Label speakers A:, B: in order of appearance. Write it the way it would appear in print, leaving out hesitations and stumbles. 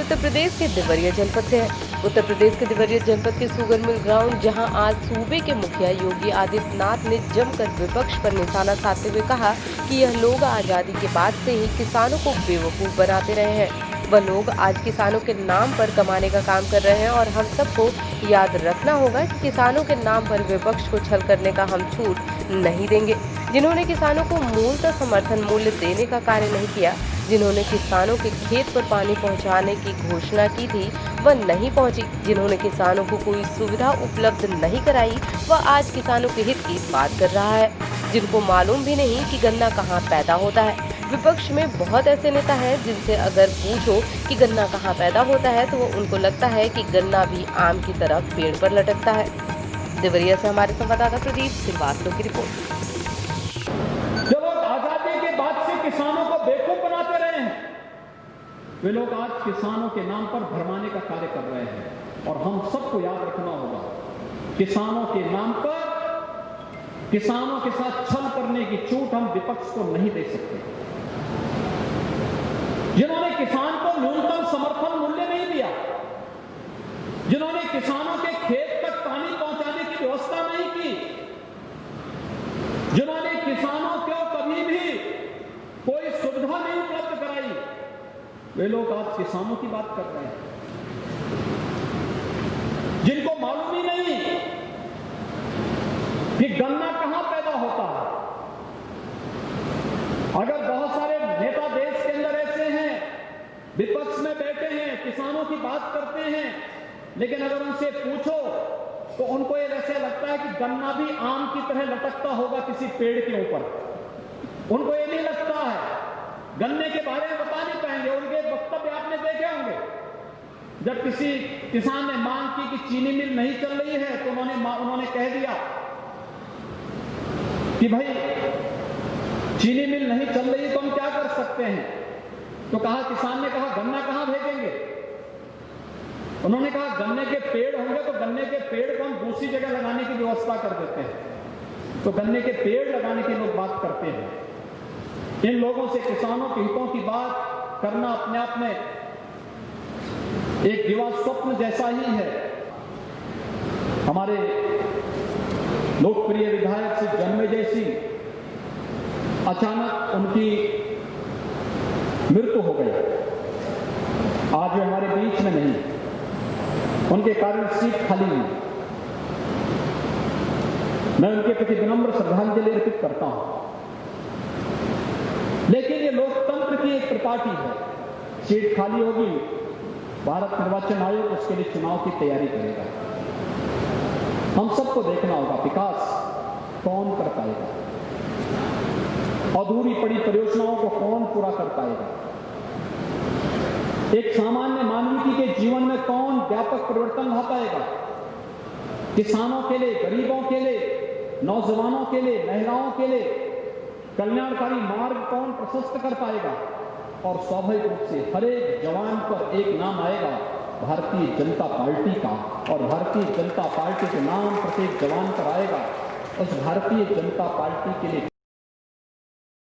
A: उत्तर प्रदेश के देवरिया जनपद से है। उत्तर प्रदेश के देवरिया जनपद के सुगर मिल ग्राउंड, जहां आज सूबे के मुखिया योगी आदित्यनाथ ने जमकर विपक्ष पर निशाना साधते हुए कहा कि यह लोग आजादी के बाद से ही किसानों को बेवकूफ बनाते रहे हैं। वह लोग आज किसानों के नाम पर कमाने का काम कर रहे हैं और हम सबको याद रखना होगा कि किसानों के नाम पर विपक्ष को छल करने का हम छूट नहीं देंगे। जिन्होंने किसानों को मूलतः समर्थन मूल्य देने का कार्य नहीं किया, जिन्होंने किसानों के खेत पर पानी पहुंचाने की घोषणा की थी, वह नहीं पहुंची। जिन्होंने किसानों को कोई सुविधा उपलब्ध नहीं कराई, वह आज किसानों के हित की बात कर रहा है। जिनको मालूम भी नहीं कि गन्ना कहाँ पैदा होता है। विपक्ष में बहुत ऐसे नेता हैं जिनसे अगर पूछो कि गन्ना कहाँ पैदा होता है तो उनको लगता है कि गन्ना भी आम की तरह पेड़ पर लटकता है। देवरिया से हमारे संवाददाता प्रदीप श्रीवास्तव की रिपोर्ट।
B: जो लोग आजादी के बाद से किसानों को बेवकूफ बनाते रहे हैं, वे लोग आज किसानों के नाम पर भरमाने का कार्य कर रहे हैं और हम सबको याद रखना होगा, किसानों के नाम पर किसानों के साथ छल करने की छूट हम विपक्ष को नहीं दे सकते। जिन्होंने किसान को न्यूनतम समर्थन मूल्य नहीं दिया, जिन्होंने किसानों के खेत तक पानी पहुंचाने की व्यवस्था नहीं की, जिन्होंने किसानों को कभी भी कोई सुविधा नहीं उपलब्ध कराई, वे लोग आज किसानों की बात कर रहे हैं। जिनको मालूम ही नहीं कि गन्ना कहां पैदा होता है। अगर बहुत सारे नेता देश के अंदर ऐसे हैं, विपक्ष में बैठे हैं, किसानों की बात करते हैं, लेकिन अगर उनसे पूछो तो उनको ये ऐसे लगता है कि गन्ना भी आम की तरह लटकता होगा किसी पेड़ के ऊपर। उनको ये नहीं लगता है, गन्ने के बारे में बता नहीं पाएंगे। उनके वक्तव्य आपने देखे होंगे, जब किसी किसान ने मांग की कि चीनी मिल नहीं चल रही है तो उन्होंने कह दिया कि भाई चीनी मिल नहीं चल रही तो हम क्या कर सकते हैं। तो कहा, किसान ने कहा गन्ना कहां भेजेंगे। उन्होंने कहा गन्ने के पेड़ होंगे तो गन्ने के पेड़ को हम दूसरी जगह लगाने की व्यवस्था कर देते हैं। तो गन्ने के पेड़ लगाने की लोग बात करते हैं। इन लोगों से किसानों के हितों की बात करना अपने आप में एक दिवा स्वप्न जैसा ही है। हमारे लोकप्रिय विधायक श्री जन्मेजय सिंह, अचानक उनकी मृत्यु हो गई। आज वे हमारे बीच में नहीं, उनके कारण सीट खाली हुई। मैं उनके प्रति विनम्र श्रद्धांजलि अर्पित करता हूं। लेकिन ये लोकतंत्र की एक त्रिपाठी है, सीट खाली होगी, भारत निर्वाचन आयोग उसके लिए चुनाव की तैयारी करेगा। हम सबको देखना होगा विकास कौन कर पाएगा, अधूरी पड़ी परियोजनाओं को कौन पूरा कर पाएगा, एक सामान्य मानवीय के जीवन में कौन व्यापक परिवर्तन ला पाएगा, किसानों के लिए, गरीबों के लिए, नौजवानों के लिए, महिलाओं के लिए कल्याणकारी मार्ग कौन प्रशस्त कर पाएगा। और स्वाभाविक रूप से हर एक जवान पर एक नाम आएगा, भारतीय जनता पार्टी का, और भारतीय जनता पार्टी के नाम प्रत्येक जवान पर आएगा। उस भारतीय जनता पार्टी के लिए